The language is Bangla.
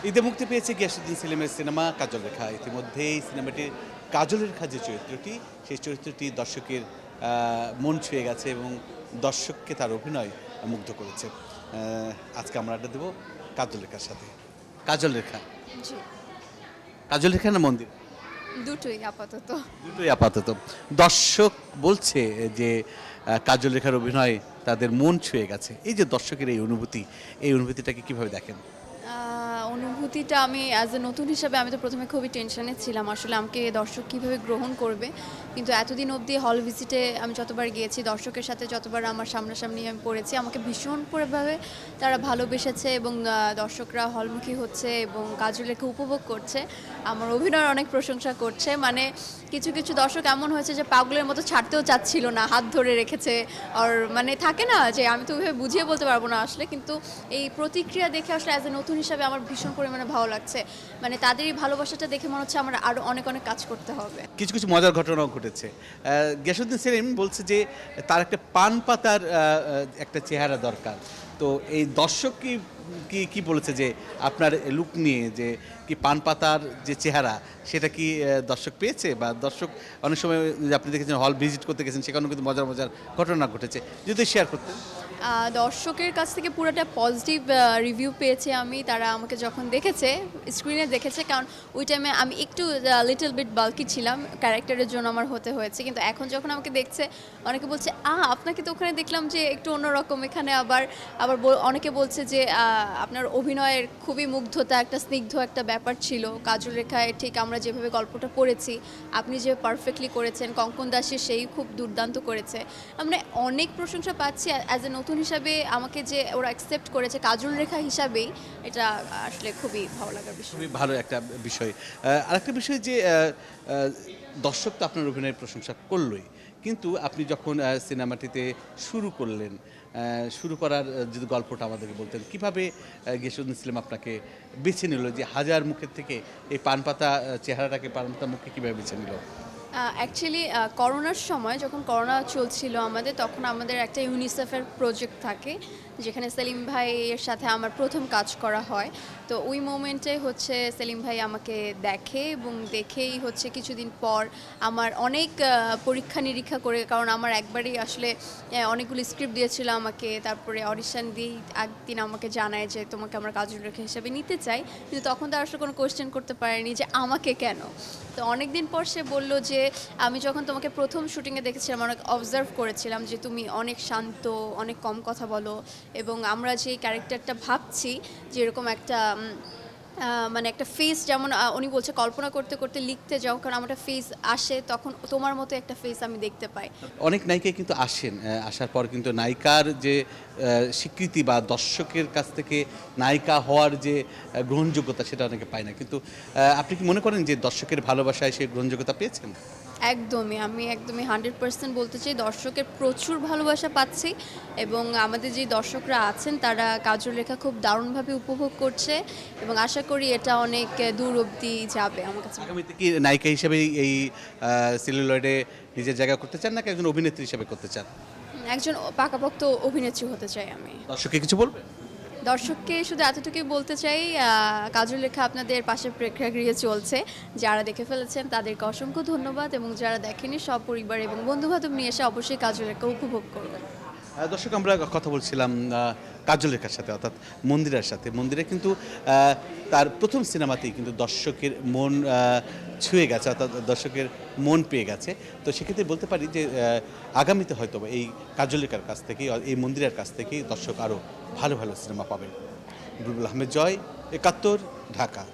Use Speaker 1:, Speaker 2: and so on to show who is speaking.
Speaker 1: ঈদে মুক্তি পেয়েছে গিয়াসউদ্দিন সেলিমের সিনেমা কাজল রেখা। ইতিমধ্যেই সিনেমাটির কাজল রেখা যে চরিত্রটি, সেই চরিত্রটি দর্শকের মন ছুঁয়ে গেছে এবং দর্শককে তার অভিনয় মুগ্ধ করেছে। আজকে আমরা আড্ডা দেবো কাজল রেখার সাথে। কাজল রেখা,
Speaker 2: জি,
Speaker 1: কাজল রেখা না মন্দির?
Speaker 2: দুটোই আপাতত।
Speaker 1: দুটোই আপাতত। দর্শক বলছে যে কাজল রেখার অভিনয় তাদের মন ছুঁয়ে গেছে। এই যে দর্শকের এই অনুভূতিটাকে কিভাবে দেখেন?
Speaker 2: অনুভূতিটা আমি অ্যাজ এ নতুন হিসাবে আমি তো প্রথমে খুবই টেনশনে ছিলাম আসলে আমাকে দর্শক কীভাবে গ্রহণ করবে, কিন্তু এতদিন অবধি হল ভিজিটে আমি যতবার গিয়েছি দর্শকের সাথে যতবার আমার সামনাসামনি আমি পড়েছি আমাকে ভীষণভাবে তারা ভালোবেসেছে এবং দর্শকরা হলমুখী হচ্ছে এবং কাজলকে উপভোগ করছে, আমার অভিনয়ের অনেক প্রশংসা করছে। মানে কিছু কিছু দর্শক এমন হয়েছে যে পাগলের মতো ছাড়তেও চাচ্ছিল না, হাত ধরে রেখেছে। আর মানে থাকে না যে আমি তো ওইভাবে বুঝিয়ে বলতে পারবো না আসলে, কিন্তু এই প্রতিক্রিয়া দেখে আসলে অ্যাজ এ নতুন হিসাবে আমার ভীষণ পরিমাণে ভালো লাগছে। মানে তাদের এই ভালোবাসাটা দেখে মনে হচ্ছে আমার আরও অনেক অনেক কাজ করতে হবে।
Speaker 1: কিছু কিছু মজার ঘটনাও ঘটেছে। গিয়াসউদ্দিন সেলিম বলছে যে তার একটা পান পাতার একটা চেহারা দরকার। তো এই দর্শক কি কি কি বলেছে যে আপনার লুক নিয়ে, যে কি পান পাতার যে চেহারা সেটা কি দর্শক পেয়েছে, বা দর্শক অনেক সময় যে আপনি দেখেছেন হল ভিজিট করতে গেছেন সেখানেও কিন্তু মজার মজার ঘটনা ঘটেছে, যদি শেয়ার করতেন।
Speaker 2: দর্শকের কাছ থেকে পুরোটা পজিটিভ রিভিউ পেয়েছি আমি। তারা আমাকে যখন দেখেছে, স্ক্রিনে দেখেছে, কারণ ওই টাইমে আমি একটু লিটল বিট বাল্কি ছিলাম, ক্যারেক্টারের জন্য আমার হতে হয়েছে। কিন্তু এখন যখন আমাকে দেখছে অনেকে বলছে আপনাকে তো ওখানে দেখলাম যে একটু অন্যরকম, এখানে আবার আবার অনেকে বলছে যে আপনার অভিনয়ের খুবই মুগ্ধতা, একটা স্নিগ্ধ একটা ব্যাপার ছিল কাজল রেখায়। ঠিক আমরা যেভাবে গল্পটা পড়েছি আপনি যে পারফেক্টলি করেছেন, কঙ্কন দাসের সেই খুব দুর্দান্ত করেছে। মানে অনেক প্রশংসা পাচ্ছি অ্যাজ এ নতুন হিসাবে। আমাকে যে ওরা অ্যাকসেপ্ট করেছে কাজল রেখা হিসাবেই, এটা আসলে খুবই ভালো লাগার বিষয়।
Speaker 1: খুবই ভালো একটা বিষয়। আরেকটা বিষয় যে দর্শক তো আপনার অভিনয়ের প্রশংসা করলই, কিন্তু আপনি যখন সিনেমাটিতে শুরু করলেন, শুরু করার যদি গল্পটা আমাদেরকে বলতেন, কীভাবে গিয়াসউদ্দিন সেলিম আপনাকে বেছে নিল, যে হাজার মুখের থেকে এই পানপাতা চেহারাটাকে, পানপাতা মুখকে কীভাবে বেছে নিল?
Speaker 2: অ্যাকচুয়ালি করোনার সময় যখন করোনা চলছিল আমাদের, তখন আমাদের একটা ইউনিসেফের প্রজেক্ট থাকে যেখানে সেলিম ভাইয়ের সাথে আমার প্রথম কাজ করা হয়। তো ওই মোমেন্টে হচ্ছে সেলিম ভাই আমাকে দেখে এবং দেখেই হচ্ছে কিছুদিন পর আমার অনেক পরীক্ষা নিরীক্ষা করে, কারণ আমার একবারই আসলে অনেকগুলো স্ক্রিপ্ট দিয়েছিল আমাকে, তারপরে অডিশন দিয়েই একদিন আমাকে জানায় যে তোমাকে আমরা কাজল রেখা হিসেবে নিতে চাই। কিন্তু তখন তার আসলে কোনো কোয়েশ্চেন করতে পারেনি যে আমাকে কেন। তো অনেক দিন পর সে বলল যে আমি যখন তোমাকে প্রথম শুটিংয়ে দেখেছিলাম অনেক অবজার্ভ করেছিলাম যে তুমি অনেক শান্ত, অনেক কম কথা বলো, এবং আমরা যে ক্যারেক্টারটা ভাবছি যেরকম একটা মানে একটা ফেস, যেমন উনি বলছে কল্পনা করতে করতে লিখতে যাও, কারণ আমার একটা ফেস আসে তখন তোমার মতো একটা ফেস আমি দেখতে পাই।
Speaker 1: অনেক নায়িকাই কিন্তু আসেন, আসার পর কিন্তু নায়িকার যে স্বীকৃতি বা দর্শকের কাছ থেকে নায়িকা হওয়ার যে গ্রহণযোগ্যতা, সেটা অনেকে পায় না। কিন্তু আপনি কি মনে করেন যে দর্শকের ভালোবাসায় সেই গ্রহণযোগ্যতা পেয়েছেন?
Speaker 2: একদমই, আমি একদমই 100% বলতে চাই দর্শকের প্রচুর ভালোবাসা পাচ্ছি, এবং আমাদের যে দর্শকরা আছেন তারা কাজল রেখা খুব দারুণভাবে উপভোগ করছে, এবং আশা করি এটা অনেক দূর অবধি যাবে আমার কাছে।
Speaker 1: আগামীতে কি নায়িকা হিসেবে এই সেলুলয়েডে নিজের জায়গা করতে চান, নাকি একজন অভিনেত্রী হিসেবে করতে চান?
Speaker 2: একজন পাকাপোক্ত অভিনেত্রী হতে চাই আমি।
Speaker 1: দর্শককে কিছু বলবেন?
Speaker 2: দর্শককে শুধু এতটুকুই বলতে চাই, কাজল রেখা আপনাদের পাশে প্রেক্ষাগৃহে চলছে, যারা দেখে ফেলেছেন তাদেরকে অসংখ্য ধন্যবাদ, এবং যারা দেখেনি সপরিবার এবং বন্ধুবান্ধব নিয়ে এসে অবশ্যই কাজল রেখা উপভোগ করবেন।
Speaker 1: দর্শক, আমরা কথা বলছিলাম কাজল রেখার সাথে, অর্থাৎ মন্দিরের সাথে। মন্দিরে কিন্তু তার প্রথম সিনেমাতেই কিন্তু দর্শকের মন ছুঁয়ে গেছে, অর্থাৎ দর্শকের মন পেয়ে গেছে। তো সেক্ষেত্রে বলতে পারি যে আগামীতে হয়তো এই কাজল রেখার কাছ থেকেই, এই মন্দিরের কাছ থেকেই দর্শক আরও ভালো ভালো সিনেমা পাবেন। বুলবুল আহমেদ জয়, ৭১, ঢাকা।